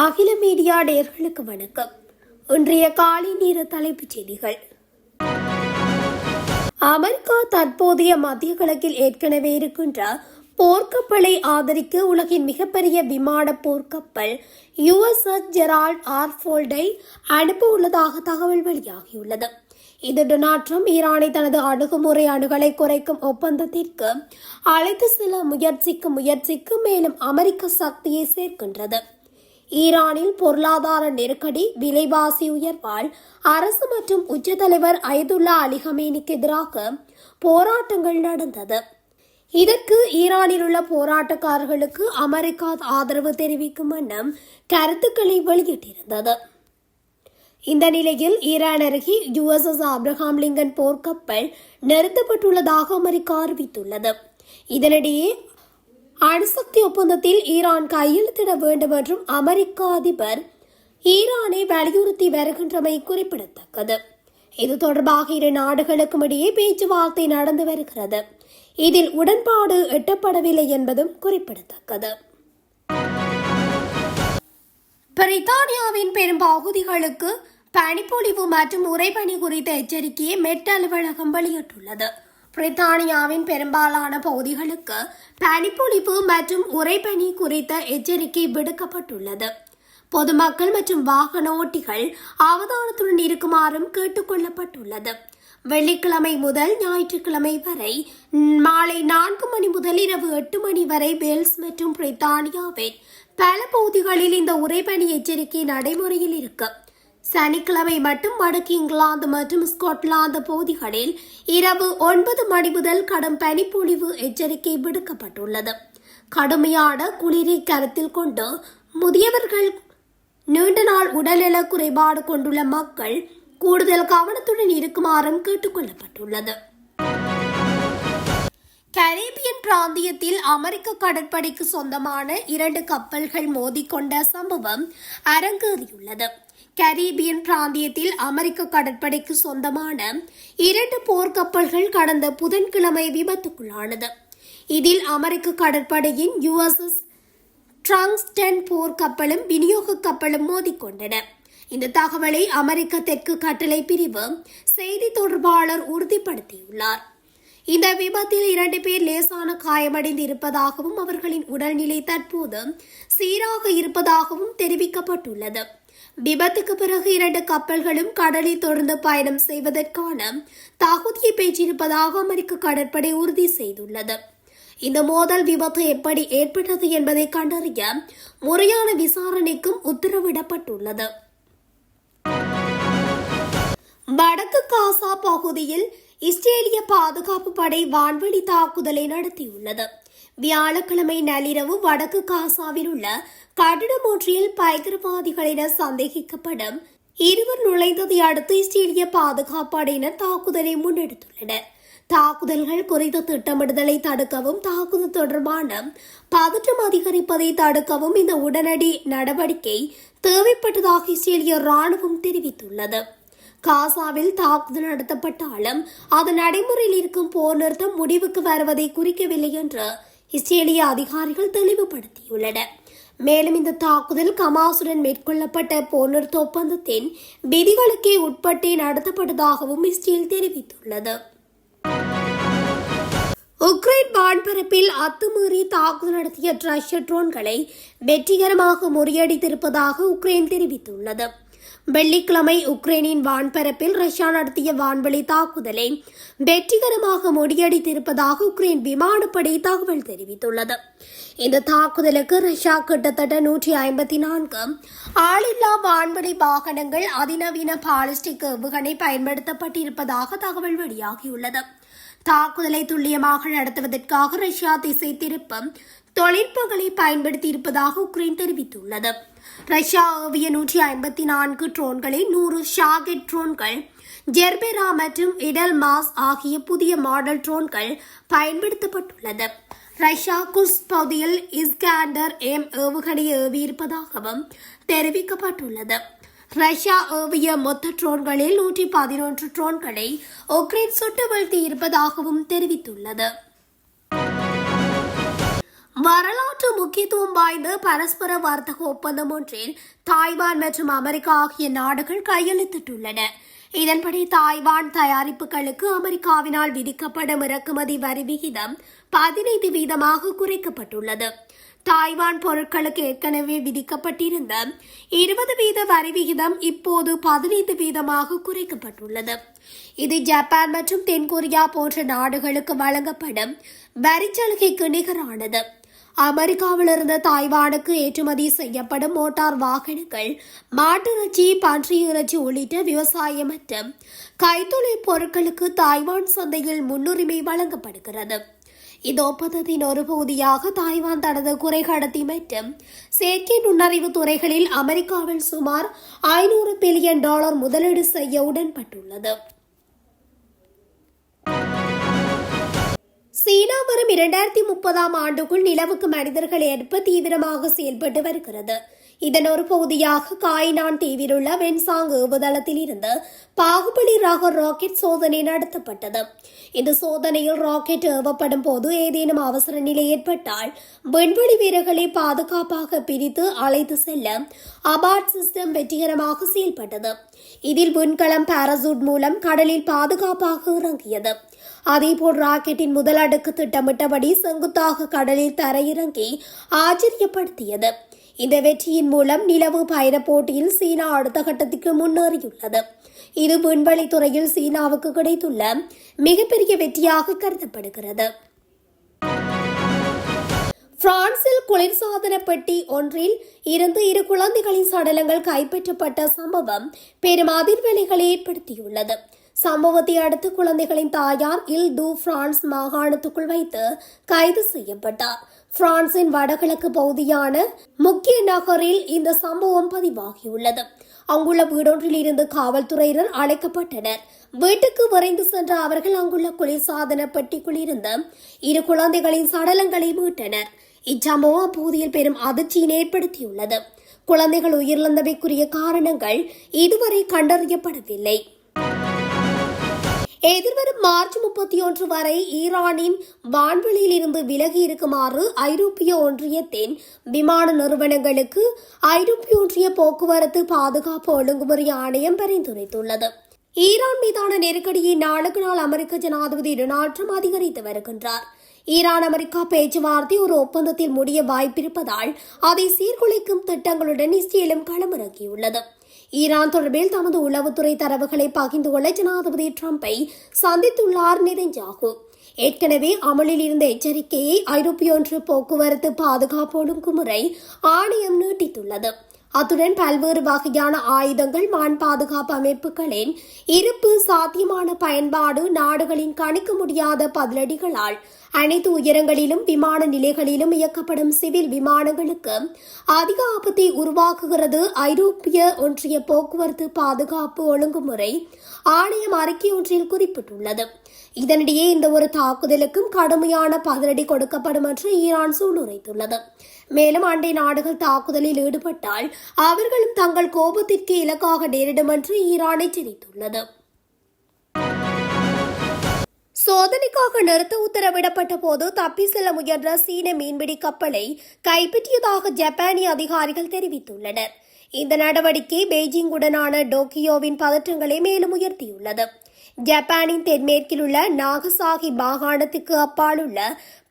அகில மீடியா நேயர்களுக்கு வணக்கம். இன்றைய காலை நேர தலைப்புச் செய்திகள். அமெரிக்கா தற்போதைய மத்திய கிழக்கில் ஏற்கனவே இருக்கின்ற போர்க்கப்பலை ஆதரிக்க உலகின் மிகப்பெரிய விமான போர்க்கப்பல் USS ஜெரால்ட் ஆர் ஃபோல்டை அனுப்ப உள்ளதாக தகவல் வெளியாகியுள்ளது. இது டொனால்ட் ட்ரம்ப் ஈரானை தனது அணுகுமுறை அணுகலை குறைக்கும் ஒப்பந்தத்திற்கு அழைத்து செல்ல முயற்சிக்கு மேலும் அமெரிக்க சக்தியை சேர்க்கின்றது. ஈரானில் பொருளாதார நெருக்கடி, விலைவாசி உயர்வால் அரசு மற்றும் உச்ச தலைவர் அயதுல்லா அலி ஹமேனிக்கு எதிராக போராட்டங்கள் நடந்தது. இதற்கு ஈரானில் உள்ள போராட்டக்காரர்களுக்கு அமெரிக்கா ஆதரவு தெரிவிக்கும் வண்ணம் கருத்துக்களை வெளியிட்டிருந்தது. இந்த நிலையில் ஈரான் அருகே USS ஆப்ரஹாம் லிங்கன் போர்க்கப்பல் நிறுத்தப்பட்டுள்ளதாக அமெரிக்கா அறிவித்துள்ளது. இதனிடையே அணுசக்தி ஒப்பந்தத்தில் ஈரான் கையெழுத்திட வேண்டும் என்றும் அமெரிக்க அதிபர் ஈரானை வலியுறுத்தி வருகின்றமை குறிப்பிடத்தக்கது. இது தொடர்பாக இரு நாடுகளுக்கும் இடையே பேச்சுவார்த்தை நடந்து வருகிறது. இதில் உடன்பாடு எட்டப்படவில்லை என்பதும் குறிப்பிடத்தக்கது. பிரித்தானியாவின் பெரும் பகுதிகளுக்கு பனிப்பொழிவு மற்றும் உறைபனி குறித்த எச்சரிக்கையை மெட் அலுவலகம் வெளியிட்டுள்ளது. பிரித்தானியாவின் பெரும்பாலான பகுதிகளுக்கு பனிப்பொழிவு மற்றும் உறைபனி குறித்த எச்சரிக்கை விடுக்கப்பட்டுள்ளது. பொதுமக்கள் மற்றும் வாகன ஓட்டிகள் அவதானத்துடன் இருக்குமாறும் கேட்டுக் கொள்ளப்பட்டுள்ளது. வெள்ளிக்கிழமை முதல் ஞாயிற்றுக்கிழமை வரை மாலை 4 மணி முதல் இரவு 8 மணி வரை வேல்ஸ் மற்றும் பிரித்தானியாவின் பல பகுதிகளில் இந்த உறைபனி எச்சரிக்கை நடைமுறையில் இருக்கு. சனிக்கிழமை மட்டும் வடக்கு இங்கிலாந்து மற்றும் ஸ்காட்லாந்து பகுதிகளில் இரவு 9 மணி முதல் கடும் பனிப்பொழிவு எச்சரிக்கை விடுக்கப்பட்டுள்ளது. கடுமையான குளிரை கருத்தில் கொண்டு முதியவர்கள், நீண்ட நாள் உடல்நல குறைபாடு கொண்டுள்ள மக்கள் கூடுதல் கவனத்துடன் இருக்குமாறும் கேட்டுக் கொள்ளப்பட்டுள்ளது. கரீபியன் பிராந்தியத்தில் அமெரிக்க கடற்படைக்கு சொந்தமான 2 கப்பல்கள் மோதிக்கொண்ட சம்பவம் அரங்கேறியுள்ளது. கரீபியன் பிராந்தியத்தில் அமெரிக்க கடற்படைக்கு சொந்தமான 2 போர்க்கப்பல்கள் கடந்த புதன்கிழமை விபத்துக்குள்ளானது. இதில் அமெரிக்க கடற்படையின் USS ட்ரங்ஸ்டன் போர்க்கப்பலும் விநியோக கப்பலும் மோதிக்கொண்டன. இந்த தகவலை அமெரிக்க தெற்கு கட்டளை பிரிவு செய்தி தொடர்பாளர் உறுதிப்படுத்தியுள்ளார். இந்த விபத்தில் 2 பேர் லேசான காயமடைந்து இருப்பதாகவும் அவர்களின் உடல்நிலை தற்போது சீராக இருப்பதாகவும் தெரிவிக்கப்பட்டுள்ளது. விபத்துக்கு பிறகு 2 கப்பல்களும் கடலில் தொடர்ந்து பயணம் செய்வதற்கான தகுதியை பெற்றிருப்பதாக அமெரிக்க கடற்படை உறுதி செய்துள்ளது. இந்த மோதல் விபத்து எப்படி ஏற்பட்டது என்பதை கண்டறிய முறையான விசாரணைக்கும் உத்தரவிடப்பட்டுள்ளது. வடக்கு காசா பகுதியில் இஸ்ரேலிய பாதுகாப்பு படை வான்வெளி தாக்குதலை நடத்தியுள்ளது. வியாழக்கிழமை நள்ளிரவு வடக்கு காசாவில் உள்ள கட்டிடம் ஒன்றில் பயங்கரவாதிகளிடம் சந்தேகிக்கப்படும் 2 நுழைந்ததை அடுத்து இஸ்ரேலிய பாதுகாப்பு படையினர் தாக்குதலை முன்னெடுத்துள்ளனர். தாக்குதல்கள் குறித்த திட்டமிடுதலை தடுக்கவும், தாக்குதல் தொடர்பான பதற்றம் அதிகரிப்பதை தடுக்கவும் இந்த உடனடி நடவடிக்கை தேவைப்பட்டதாக இஸ்ரேலிய ராணுவம் தெரிவித்துள்ளது. காசாவில் தாக்குதல் நடத்தப்பட்டாலும் அது நடைமுறையில் இருக்கும் போர் நிறுத்தம் முடிவுக்கு வருவதை குறிக்கவில்லை என்று இஸ்ரேலிய அதிகாரிகள் தெளிவுபடுத்தியுள்ளனர். மேலும் இந்த தாக்குதல் ஹமாஸுடன் மேற்கொள்ளப்பட்ட போர் நிறுத்த ஒப்பந்தத்தின் விதிகளுக்கே உட்பட்டே நடத்தப்பட்டதாகவும் இஸ்ரேல் தெரிவித்துள்ளது. உக்ரைன் வான்பரப்பில் அத்துமீறி தாக்குதல் நடத்திய ரஷ்ய ட்ரோன்களை வெற்றிகரமாக முறியடித்திருப்பதாக உக்ரைன் தெரிவித்துள்ளது. வெள்ளிக்கிழமை உக்ரைனின் வான்பரப்பில் ரஷ்யா நடத்திய வான்வெளி தாக்குதலை வெற்றிகரமாக முறியடித்திருப்பதாக உக்ரைன் விமானப்படை தகவல் தெரிவித்துள்ளது. இந்த தாக்குதலுக்கு ரஷ்யா கிட்டத்தட்ட 154 ஆளில்லா வான்வெளி வாகனங்கள், அதிநவீன பாலிஸ்டிக் ஏவுகணை பயன்படுத்தப்பட்டிருப்பதாக தகவல் வெளியாகியுள்ளது. தாக்குதலை துல்லியமாக நடத்துவதற்காக ரஷ்யா திசை திருப்பும் தொழில்நுட்பங்களை பயன்படுத்தியிருப்பதாக உக்ரைன் தெரிவித்துள்ளது. ரஷ்யா ஏவிய 154 ட்ரோன்களில் 100 ஷாகெட் ட்ரோன்கள், ஜெர்பெரா மற்றும் இடல்மாஸ் ஆகிய புதிய மாடல் ட்ரோன்கள் பயன்படுத்தப்பட்டுள்ளது. ரஷ்யா குர்ஸ்க் பகுதியில் இஸ்காண்டர் M ஏவுகணை ஏவியிருப்பதாகவும் தெரிவிக்கப்பட்டுள்ளது. ரஷ்யா ஏவிய மொத்த ட்ரோன்களில் 111 ட்ரோன்களை உக்ரைன் சுட்டு வீழ்த்தி இருப்பதாகவும் தெரிவித்துள்ளது. வரலாற்று முக்கியத்துவம் வாய்ந்த பரஸ்பர வர்த்தக ஒப்பந்தம் ஒன்றில் தாய்வான் மற்றும் அமெரிக்கா ஆகிய நாடுகள் கையெழுத்திட்டுள்ளன. இதன்படி தாய்வான் தயாரிப்புகளுக்கு அமெரிக்காவினால் விதிக்கப்படும் இறக்குமதி வரி விகிதம் 15% குறைக்கப்பட்டுள்ளது. தாய்வான் பொருட்களுக்கு ஏற்கனவே விதிக்கப்பட்டிருந்த 20% வரி விகிதம் இப்போது 15% குறைக்கப்பட்டுள்ளது. இது ஜப்பான் மற்றும் தென்கொரியா போன்ற நாடுகளுக்கு வழங்கப்படும் வரிச்சலுகைக்கு நிகரானது. அமெரிக்காவிலிருந்து தாய்வானுக்கு ஏற்றுமதி செய்யப்படும் மோட்டார் வாகனங்கள், மாட்டிறைச்சி, பன்றி இறைச்சி உள்ளிட்ட விவசாய மற்றும் கைத்தொழில் பொருட்களுக்கு தாய்வான் சந்தையில் முன்னுரிமை வழங்கப்படுகிறது. இந்த ஒப்பந்தத்தின் ஒரு பகுதியாக தாய்வான் தனது குறைகடத்தி மற்றும் செயற்கை நுண்ணறிவு துறைகளில் அமெரிக்காவில் சுமார் $500 பில்லியன் முதலீடு செய்ய உடன்பட்டுள்ளது. சீனா வரும் 2030 ஆண்டுக்குள் நிலவுக்கு மனிதர்கள் ஏற்ப தீவிரமாக செயல்பட்டு வருகிறது. இதன் ஒரு பகுதியாக காய்னான் தீவில் உள்ள வென்சாங் ஏவுதளத்தில் இருந்து பாகுபலி ரக ராக்கெட் சோதனை நடத்தப்பட்டது. இந்த சோதனையில் ராக்கெட் ஏவப்படும் போது ஏதேனும் அவசர நிலை ஏற்பட்டால் விண்வெளி வீரர்களை பாதுகாப்பாக பிரித்து அழைத்து செல்ல அபார்ட் சிஸ்டம் வெற்றிகரமாக செயல்பட்டது. இதில் விண்கலம் பாராசூட் மூலம் கடலில் பாதுகாப்பாக இறங்கியது. அதேபோல் ராக்கெட்டின் முதல் அடுக்கு திட்டமிட்டபடி செங்குத்தாக கடலில் தரையிறங்கி ஆச்சரியப்படுத்தியது. இந்த வெற்றியின் மூலம் நிலவு பயண போட்டியில் சீனா அடுத்த கட்டத்திற்கு முன்னேறியுள்ளது. இது விண்வெளி துறையில் சீனாவுக்கு கிடைத்துள்ள மிகப்பெரிய வெற்றியாக கருதப்படுகிறது. பிரான்சில் குளிர்சாதன பெட்டி ஒன்றில் இருந்து 2 குழந்தைகளின் சடலங்கள் கைப்பற்றப்பட்ட சம்பவம் பெரும் அதிர்வலைகளை ஏற்படுத்தியுள்ளது. சம்பவத்தை அடுத்து குழந்தைகளின் தாயார் இல் டு பிரான்ஸ் மாகாணத்துக்குள் வைத்து கைது செய்யப்பட்டார். பிரான்சின் வடகிழக்கு பகுதியான முக்கிய நகரில் இந்த சம்பவம் பதிவாகியுள்ளது. அங்குள்ள வீடொன்றில் இருந்து காவல்துறையினர் அழைக்கப்பட்டனர். வீட்டுக்கு விரைந்து சென்ற அவர்கள் அங்குள்ள குளிர்சாதன பெட்டிக்குள் இருந்த 2 குழந்தைகளின் சடலங்களை மீட்டனர். இச்சம்பவம் அப்பகுதியில் பெரும் அதிர்ச்சியை ஏற்படுத்தியுள்ளது. குழந்தைகள் உயிரிழந்தமைக்குரிய காரணங்கள் இதுவரை கண்டறியப்படவில்லை. எதிர்வரும் மார்ச் 31 வரை ஈரானின் வான்வெளியில் இருந்து விலகி இருக்குமாறு ஐரோப்பிய ஒன்றியத்தின் விமான நிறுவனங்களுக்கு ஐரோப்பிய ஒன்றிய போக்குவரத்து பாதுகாப்பு ஒழுங்குமுறை ஆணையம் பரிந்துரைத்துள்ளது. ஈரான் மீதான நெருக்கடியை நாளுக்கு நாள் அமெரிக்க ஜனாதிபதி டொனால்ட் ட்ரம்ப் அதிகரித்து வருகின்றார். ஈரான் அமெரிக்கா பேச்சுவார்த்தை ஒரு ஒப்பந்தத்தில் முடிய வாய்ப்பிருப்பதால் அதை சீர்குலைக்கும் திட்டங்களுடன் இஸ்ரேலும் களமிறக்கியுள்ளது. ஈரான் தொடர்பில் தமது உளவுத்துறை தரவுகளை பகிர்ந்து கொள்ள ஜனாதிபதி ட்ரம்பை சந்தித்துள்ளார் நெதன்யாகு. ஏற்கனவே அமலில் இருந்த எச்சரிக்கையை ஐரோப்பிய ஒன்றிய போக்குவரத்து பாதுகாப்பு ஒழுங்குமுறை ஆணையம் நீட்டித்துள்ளது. அத்துடன் பல்வேறு வகையான ஆயுதங்கள், வான் பாதுகாப்பு அமைப்புகளின் இருப்பு, சாத்தியமான பயன்பாடு, நாடுகளின் கணிக்க முடியாத பதிலடிகளால் அனைத்து உயரங்களிலும் விமான நிலைகளிலும் இயக்கப்படும் சிவில் விமானங்களுக்கு அதிக ஆபத்தை உருவாக்குகிறது. ஐரோப்பிய ஒன்றிய போக்குவரத்து பாதுகாப்பு ஒழுங்குமுறை ஆணையம் அறிக்கை ஒன்றில் குறிப்பிட்டுள்ளது. இதனிடையே இந்த ஒரு தாக்குதலுக்கும் கடுமையான பதிலடி கொடுக்கப்படும் என்று ஈரான் சூளுரைத்துள்ளது. மேலும் அண்டை நாடுகள் தாக்குதலில் ஈடுபட்டால் அவர்களும் தங்கள் கோபத்திற்கு இலக்காக நேரிடும் என்று ஈரான் எச்சரித்துள்ளது. சோதனைக்காக நிறுத்த உத்தரவிடப்பட்ட போது தப்பி செல்ல முயன்ற சீன மீன்பிடி கப்பலை கைப்பற்றியதாக ஜப்பானிய அதிகாரிகள் தெரிவித்துள்ளனர். இந்த நடவடிக்கை பெய்ஜிங்குடனான டோக்கியோவின் பதற்றங்களை மேலும் உயர்த்தியுள்ளது. ஜப்பானின் தென்மேற்கில் உள்ள நாகசாகி மாகாணத்துக்கு அப்பால் உள்ள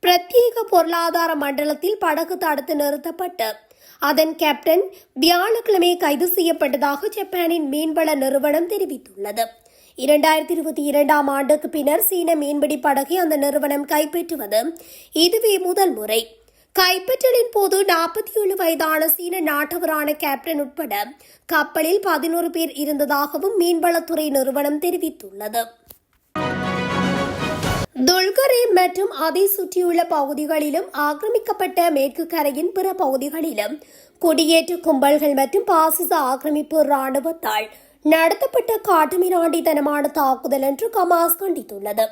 பிரத்யேக பொருளாதார மண்டலத்தில் படகு தடுத்து நிறுத்தப்பட்டு அதன் கேப்டன் வியாழக்கிழமை கைது செய்யப்பட்டதாக ஜப்பானின் மீன்வள நிறுவனம் தெரிவித்துள்ளது. 2022 ஆண்டுக்கு பின்னர் சீன மீன்பிடி படகை அந்த நிறுவனம் கைப்பற்றுவது இதுவே முதல் முறை. கைப்பற்றலின் போது 47 வயதான சீன நாட்டவரான கேப்டன் உட்பட கப்பலில் 11 பேர் இருந்ததாகவும் மீன்வளத்துறை நிறுவனம் தெரிவித்துள்ளது. துல்கரே மற்றும் அதை சுற்றியுள்ள பகுதிகளிலும் ஆக்கிரமிக்கப்பட்ட மேற்கு கரையின் பிற பகுதிகளிலும் குடியேற்ற கும்பல்கள் மற்றும் பாசிச ஆக்கிரமிப்பு ராணுவத்தால் நடத்தப்பட்ட காட்டுமிராண்டித்தனமான தாக்குதல் என்று ஹமாஸ் கண்டித்துள்ளது.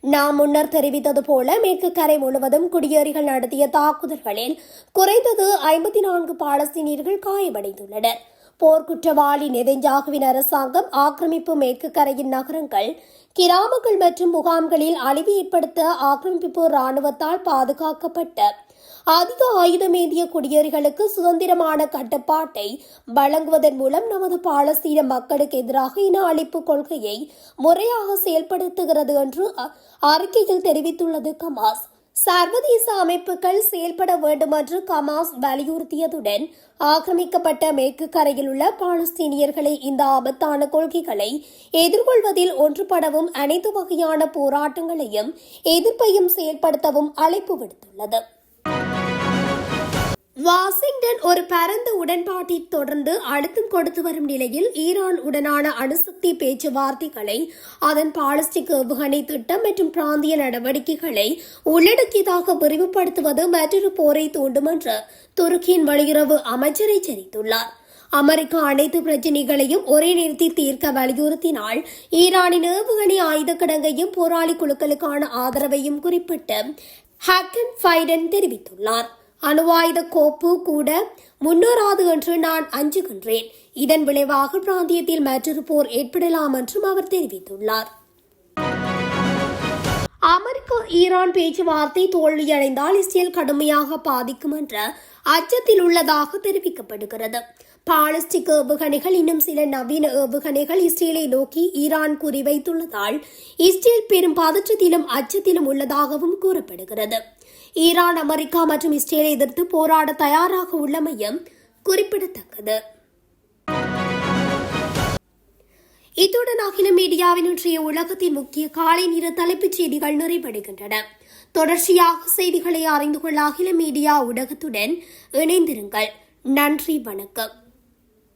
நாம் முன்னர் தெரிவித்தது போல மேற்கு கரை முழுவதும் குடியேறிகள் நடத்திய தாக்குதல்களில் குறைந்தது 54 பாலஸ்தீனியர்கள் காயமடைந்துள்ளனர். போர்க்குற்றவாளி நெதன்யாகுவின் அரசாங்கம் ஆக்கிரமிப்பு மேற்கு கரையின் நகரங்கள், கிராமங்கள் மற்றும் முகாம்களில் அழிவு ஏற்படுத்த ஆக்கிரமிப்பு ராணுவத்தால் பாதுகாக்கப்பட்ட அதிக ஆயுதமேந்திய குடியேறிகளுக்கு சுதந்திரமான கட்டுப்பாட்டை வழங்குவதன் மூலம் நமது பாலஸ்தீன மக்களுக்கு எதிராக இன அழிப்பு கொள்கையை முறையாக செயல்படுத்துகிறது என்று அறிக்கையில் தெரிவித்துள்ளது ஹமாஸ். சர்வதேச அமைப்புகள் செயல்பட வேண்டும் என்று ஹமாஸ் வலியுறுத்தியதுடன் ஆக்கிரமிக்கப்பட்ட மேற்கு கரையில் உள்ள பாலஸ்தீனியர்களை இந்த ஆபத்தான கொள்கைகளை எதிர்கொள்வதில் ஒன்றுபடவும் அனைத்து வகையான போராட்டங்களையும் எதிர்ப்பையும் செயல்படுத்தவும் அழைப்பு விடுத்துள்ளது. வாஷிங்டன் ஒரு பரந்த உடன்பாட்டை தொடர்ந்து அழுத்தம் கொடுத்து வரும் நிலையில் ஈரான் உடனான அணுசக்தி பேச்சுவார்த்தைகளை அதன் பாலிஸ்டிக் ஏவுகணை திட்டம் மற்றும் பிராந்திய நடவடிக்கைகளை உள்ளடக்கியதாக விரிவுபடுத்துவது மற்றொரு போரை தூண்டும் என்று துருக்கியின் வெளியுறவு அமைச்சர் எச்சரித்துள்ளார். அமெரிக்கா அனைத்து பிரச்சினைகளையும் ஒரே நேரத்தில் தீர்க்க வலியுறுத்தினால் ஈரானின் ஏவுகணை ஆயுத கிடங்கையும் போராளி குழுக்களுக்கான ஆதரவையும் குறிப்பிட்டு ஹக்கன் ஃபைடன் தெரிவித்துள்ளார். அணுவாயுத கோப்பு கூட முன்னேறாது என்று நான் அஞ்சுகின்றேன். இதன் விளைவாக பிராந்தியத்தில் மற்றொரு போர் ஏற்படலாம் என்றும் அவர் தெரிவித்துள்ளார். அமெரிக்கா ஈரான் பேச்சுவார்த்தை தோல்வியடைந்தால் இஸ்ரேல் கடுமையாக பாதிக்கும் என்ற அச்சத்தில் உள்ளதாக தெரிவிக்கப்படுகிறது. பாலிஸ்டிக் ஏவுகணைகள் இன்னும் சில நவீன ஏவுகணைகள் இஸ்ரேலை நோக்கி ஈரான் குறிவைத்துள்ளதால் இஸ்ரேல் பெரும் பதற்றத்திலும் அச்சத்திலும் உள்ளதாகவும் கூறப்படுகிறது. ஈரான், அமெரிக்கா மற்றும் இஸ்ரேலை எதிர்த்து போராட தயாராக உள்ளமையும் குறிப்பிடத்தக்கது. இத்துடன் அகில மீடியாவின் இன்றைய உலகத்தின் முக்கிய காலை நேர தலைப்புச் செய்திகள் நிறைவடைகின்றன. தொடர்ச்சியாக செய்திகளை அறிந்து கொள்ள அகில மீடியா ஊடகத்துடன் இணைந்திருங்கள். நன்றி, வணக்கம்.